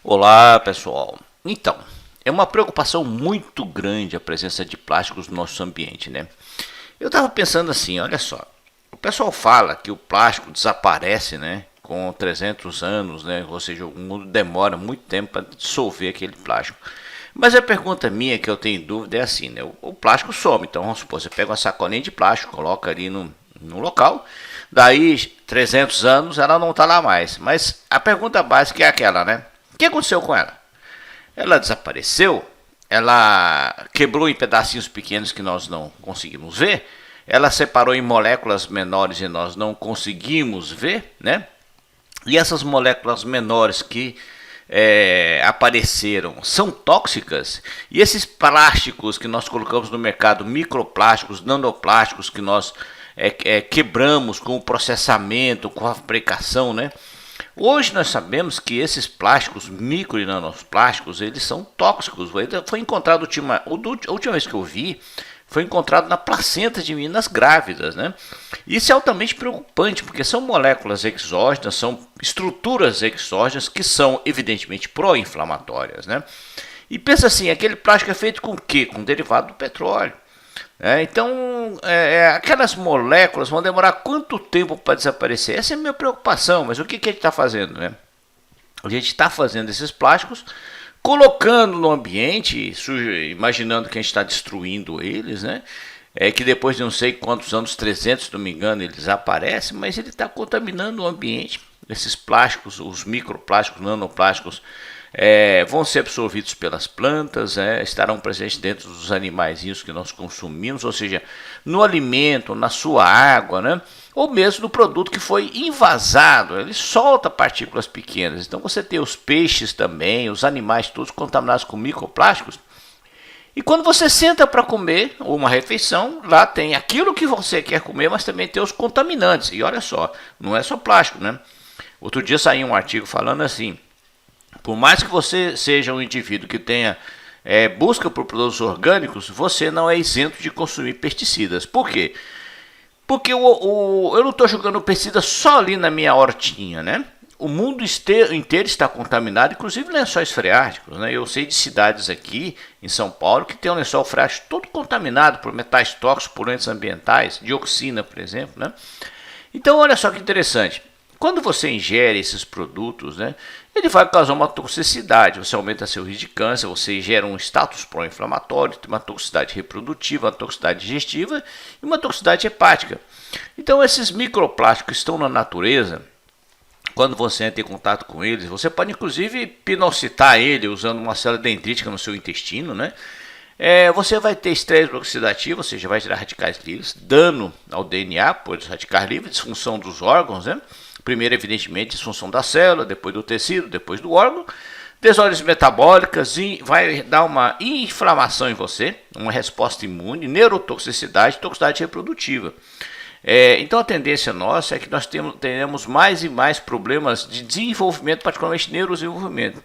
Olá, pessoal. Então, é uma preocupação muito grande a presença de plásticos no nosso ambiente, né? Eu estava pensando assim, olha só. O pessoal fala que o plástico desaparece, né, com 300 anos, né? Ou seja, o mundo demora muito tempo para dissolver aquele plástico. Mas a pergunta minha que eu tenho dúvida é assim, né? O plástico some, então vamos supor, você pega uma sacolinha de plástico, coloca ali no local, daí 300 anos ela não está lá mais. Mas a pergunta básica é aquela, né? O que aconteceu com ela? Ela desapareceu? Ela quebrou em pedacinhos pequenos que nós não conseguimos ver? Ela separou em moléculas menores e nós não conseguimos ver, né? E essas moléculas menores que apareceram são tóxicas? E esses plásticos que nós colocamos no mercado, microplásticos, nanoplásticos que nós quebramos com o processamento, com a fabricação, né? Hoje nós sabemos que esses plásticos, micro e nanoplásticos, eles são tóxicos. Foi encontrado, a última vez que eu vi, foi encontrado na placenta de meninas grávidas, né? Isso é altamente preocupante, porque são moléculas exógenas, são estruturas exógenas que são evidentemente pró-inflamatórias, né? E pensa assim, aquele plástico é feito com o quê? Com derivado do petróleo. Então, aquelas moléculas vão demorar quanto tempo para desaparecer? Essa é a minha preocupação, mas o que a gente está fazendo, né? A gente está fazendo esses plásticos, colocando no ambiente, imaginando que a gente está destruindo eles, né? Que depois de não sei quantos anos, 300 se não me engano, eles aparecem, mas ele está contaminando o ambiente. Esses plásticos, os microplásticos, nanoplásticos, vão ser absorvidos pelas plantas, estarão presentes dentro dos animaizinhos que nós consumimos, ou seja, no alimento, na sua água, né? Ou mesmo no produto que foi invasado, ele solta partículas pequenas. Então você tem os peixes também, os animais todos contaminados com microplásticos. E quando você senta para comer uma refeição, lá tem aquilo que você quer comer, mas também tem os contaminantes. E olha só, não é só plástico, né? Outro dia saiu um artigo falando assim: por mais que você seja um indivíduo que tenha busca por produtos orgânicos, você não é isento de consumir pesticidas. Por quê? Porque eu não estou jogando pesticida só ali na minha hortinha, né? O mundo inteiro está contaminado, inclusive lençóis freáticos, né? Eu sei de cidades aqui em São Paulo que tem um lençol freático todo contaminado por metais tóxicos, poluentes ambientais, dioxina, por exemplo, né? Então, olha só que interessante. Quando você ingere esses produtos, né, ele vai causar uma toxicidade. Você aumenta seu risco de câncer, você gera um status pró-inflamatório, uma toxicidade reprodutiva, uma toxicidade digestiva e uma toxicidade hepática. Então, esses microplásticos estão na natureza. Quando você entra em contato com eles, você pode inclusive pinocitar ele usando uma célula dendrítica no seu intestino, né? Você vai ter estresse oxidativo, ou seja, vai gerar radicais livres, dano ao DNA por radicais livres, disfunção dos órgãos, né? Primeiro, evidentemente, disfunção da célula, depois do tecido, depois do órgão, desordens metabólicas, e vai dar uma inflamação em você, uma resposta imune, neurotoxicidade, toxicidade reprodutiva. Então a tendência nossa é que nós tenhamos mais e mais problemas de desenvolvimento, particularmente neurodesenvolvimento.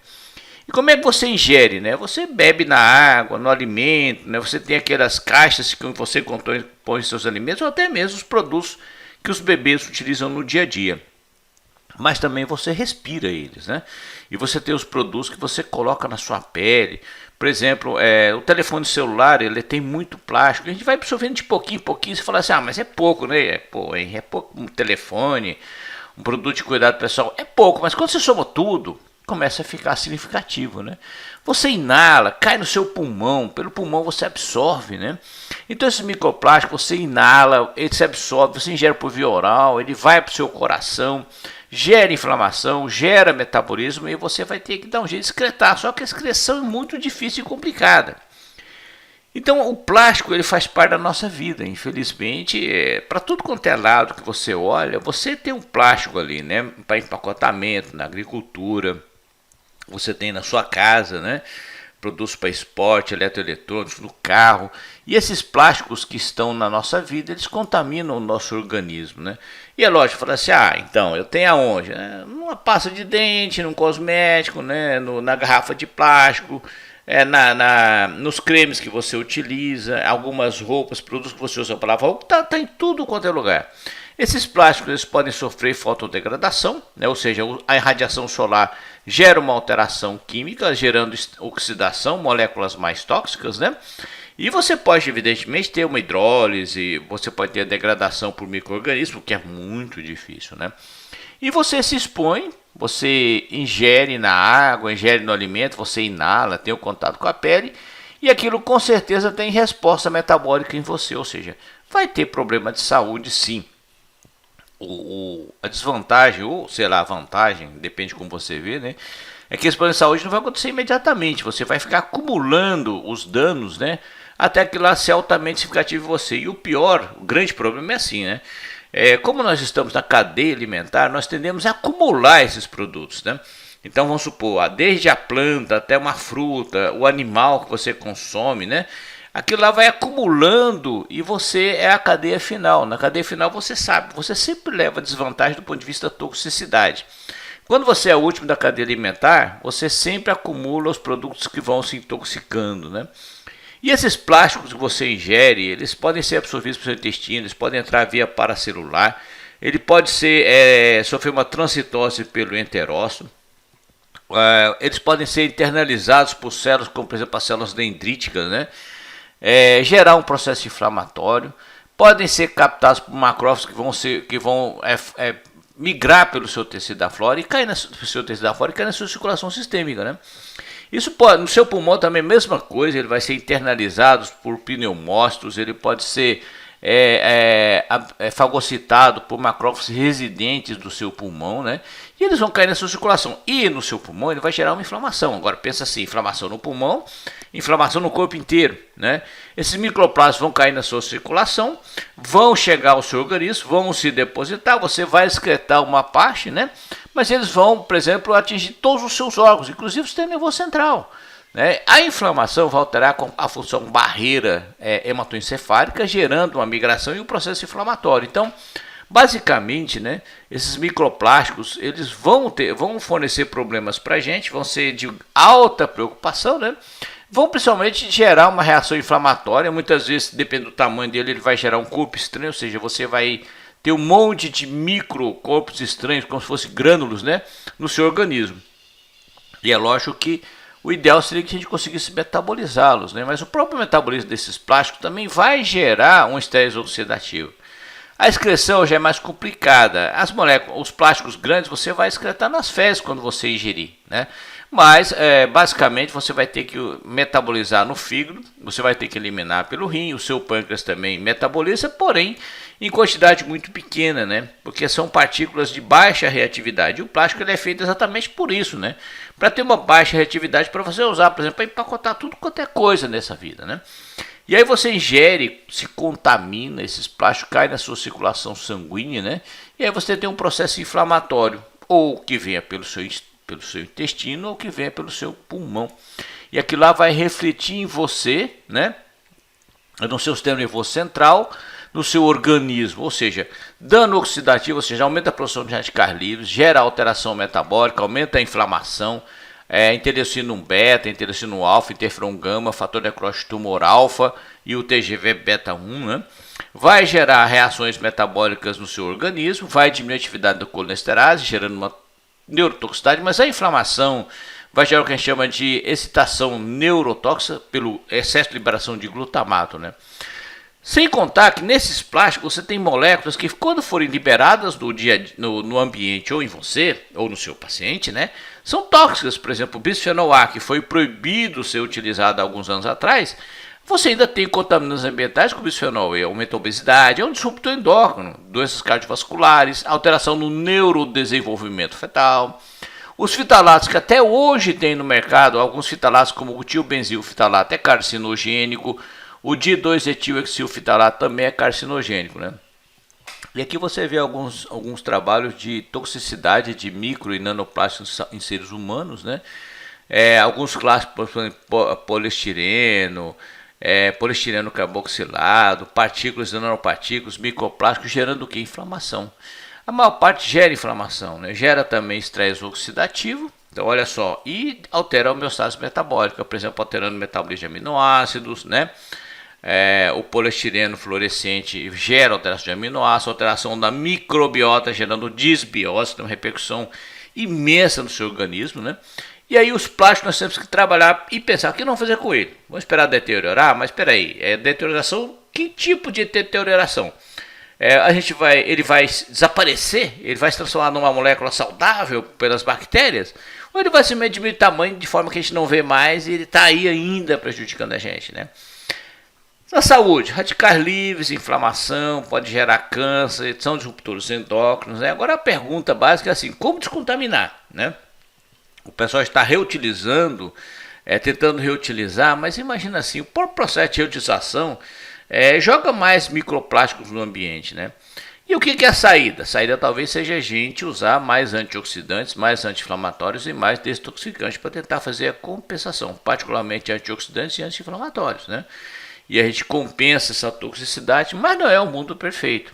E como é que você ingere, né? Você bebe na água, no alimento, né? Você tem aquelas caixas que você compõe seus alimentos, ou até mesmo os produtos que os bebês utilizam no dia a dia. Mas também você respira eles, né? E você tem os produtos que você coloca na sua pele. Por exemplo, o telefone celular, ele tem muito plástico. A gente vai absorvendo de pouquinho em pouquinho. Você fala assim, mas é pouco, né? É pouco um telefone, um produto de cuidado pessoal. É pouco, mas quando você soma tudo, começa a ficar significativo, né? Você inala, cai no seu pulmão, pelo pulmão você absorve, né? Então esse microplástico você inala, ele se absorve, você ingere por via oral, ele vai para o seu coração, gera inflamação, gera metabolismo e você vai ter que dar um jeito de excretar, só que a excreção é muito difícil e complicada. Então o plástico ele faz parte da nossa vida, infelizmente, para tudo quanto é lado que você olha, você tem um plástico ali, né? Para empacotamento, na agricultura, você tem na sua casa, né? Produtos para esporte, eletroeletrônicos, no carro. E esses plásticos que estão na nossa vida, eles contaminam o nosso organismo, né? E é lógico, falar assim, então, eu tenho aonde? Numa pasta de dente, num cosmético, né? Na garrafa de plástico, nos cremes que você utiliza, algumas roupas, produtos que você usa para lavar roupa, tá em tudo quanto é lugar. Esses plásticos eles podem sofrer fotodegradação, né? Ou seja, a irradiação solar gera uma alteração química, gerando oxidação, moléculas mais tóxicas, né? E você pode, evidentemente, ter uma hidrólise, você pode ter a degradação por micro-organismo, que é muito difícil, né? E você se expõe, você ingere na água, ingere no alimento, você inala, tem o contato com a pele, e aquilo com certeza tem resposta metabólica em você, ou seja, vai ter problema de saúde sim. A desvantagem, ou sei lá, a vantagem, depende de como você vê, né? É que esse problema de saúde não vai acontecer imediatamente, você vai ficar acumulando os danos, né? Até que lá seja altamente significativo em você. E o pior, o grande problema é assim, né? Como nós estamos na cadeia alimentar, nós tendemos a acumular esses produtos, né? Então vamos supor, desde a planta até uma fruta, o animal que você consome, né? Aquilo lá vai acumulando e você é a cadeia final. Na cadeia final você sabe, você sempre leva desvantagem do ponto de vista da toxicidade. Quando você é o último da cadeia alimentar, você sempre acumula os produtos que vão se intoxicando, né? E esses plásticos que você ingere, eles podem ser absorvidos pelo seu intestino, eles podem entrar via paracelular, ele pode sofrer uma transitose pelo enterócito, eles podem ser internalizados por células, como por exemplo as células dendríticas, né? Gerar um processo inflamatório, podem ser captados por macrófagos que vão migrar pelo seu tecido da flora e cair no seu tecido da flora e cair na sua circulação sistêmica, né? Isso pode, no seu pulmão também a mesma coisa, ele vai ser internalizado por pneumócitos, ele pode ser fagocitado por macrófagos residentes do seu pulmão, né? E eles vão cair na sua circulação. E no seu pulmão ele vai gerar uma inflamação. Agora pensa assim, inflamação no pulmão, inflamação no corpo inteiro, né? Esses microplásticos vão cair na sua circulação, vão chegar ao seu organismo, vão se depositar, você vai excretar uma parte, né? Mas eles vão, por exemplo, atingir todos os seus órgãos, inclusive o sistema nervoso central. A inflamação vai alterar a função barreira hematoencefálica, gerando uma migração e um processo inflamatório. Então, basicamente, né, esses microplásticos eles vão fornecer problemas para a gente, vão ser de alta preocupação, né? Vão principalmente gerar uma reação inflamatória. Muitas vezes, dependendo do tamanho dele, ele vai gerar um corpo estranho, ou seja, você vai ter um monte de microcorpos estranhos, como se fossem grânulos, né, no seu organismo. E é lógico que o ideal seria que a gente conseguisse metabolizá-los, né? Mas o próprio metabolismo desses plásticos também vai gerar um estresse oxidativo. A excreção já é mais complicada. As moléculas, os plásticos grandes você vai excretar nas fezes quando você ingerir, né? Mas basicamente você vai ter que metabolizar no fígado, você vai ter que eliminar pelo rim, o seu pâncreas também metaboliza, porém em quantidade muito pequena, né? Porque são partículas de baixa reatividade. E o plástico ele é feito exatamente por isso, né? Para ter uma baixa reatividade para você usar, por exemplo, para empacotar tudo quanto é coisa nessa vida, né? E aí você ingere, se contamina, esses plásticos caem na sua circulação sanguínea, né? E aí você tem um processo inflamatório, ou que venha pelo seu intestino, ou que venha pelo seu pulmão. E aquilo lá vai refletir em você, né? No seu sistema nervoso central, no seu organismo, ou seja, dano oxidativo, ou seja, aumenta a produção de radicais livres, gera alteração metabólica, aumenta a inflamação, interleucina 1 beta, interleucina 1 alfa, interferon gama, fator necrótico tumor alfa e o TGV beta 1, né? Vai gerar reações metabólicas no seu organismo, vai diminuir a atividade da colinesterase, gerando uma neurotoxicidade, mas a inflamação vai gerar o que a gente chama de excitação neurotóxica pelo excesso de liberação de glutamato, né? Sem contar que nesses plásticos você tem moléculas que quando forem liberadas no ambiente ou em você, ou no seu paciente, né, são tóxicas. Por exemplo, o bisfenol A, que foi proibido ser utilizado há alguns anos atrás, você ainda tem contaminantes ambientais com bisfenol E, aumenta a obesidade, é um disruptor endócrino, doenças cardiovasculares, alteração no neurodesenvolvimento fetal. Os fitalatos que até hoje tem no mercado, alguns fitalatos como o tilbenzilfitalato é carcinogênico, o di2-etilhexilfitalato também é carcinogênico, né? E aqui você vê alguns trabalhos de toxicidade de micro e nanoplásticos em seres humanos, né? Alguns clássicos, por exemplo, poliestireno, poliestireno carboxilado, partículas e nanopartículas, microplásticos, gerando o que? Inflamação. A maior parte gera inflamação, né? Gera também estresse oxidativo. Então, olha só, e altera a homeostase metabólica, por exemplo, alterando o metabolismo de aminoácidos, né? O poliestireno fluorescente gera alteração de aminoácidos, alteração da microbiota, gerando disbiose, uma repercussão imensa no seu organismo, né? E aí os plásticos nós temos que trabalhar e pensar o que vamos fazer com ele. Vamos esperar deteriorar, mas espera aí, deterioração, que tipo de deterioração? Ele vai desaparecer, ele vai se transformar numa molécula saudável pelas bactérias, ou ele vai simplesmente diminuir de tamanho de forma que a gente não vê mais e ele está aí ainda prejudicando a gente, né? Na saúde, radicais livres, inflamação, pode gerar câncer, são disruptores endócrinos, né? Agora a pergunta básica é assim, como descontaminar, né? O pessoal está reutilizando, tentando reutilizar, mas imagina assim, o próprio processo de reutilização joga mais microplásticos no ambiente, né? E o que é a saída? A saída talvez seja a gente usar mais antioxidantes, mais anti-inflamatórios e mais desintoxicantes para tentar fazer a compensação, particularmente antioxidantes e anti-inflamatórios, né? E a gente compensa essa toxicidade, mas não é um mundo perfeito.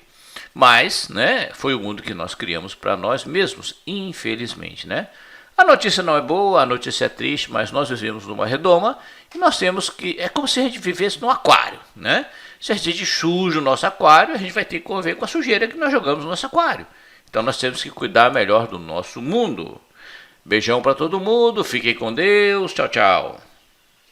Mas, né, foi o mundo que nós criamos para nós mesmos, infelizmente, né? A notícia não é boa, a notícia é triste, mas nós vivemos numa redoma e nós temos que... É como se a gente vivesse num aquário, né? Se a gente suja o nosso aquário, a gente vai ter que conviver com a sujeira que nós jogamos no nosso aquário. Então nós temos que cuidar melhor do nosso mundo. Beijão para todo mundo, fiquem com Deus, tchau, tchau.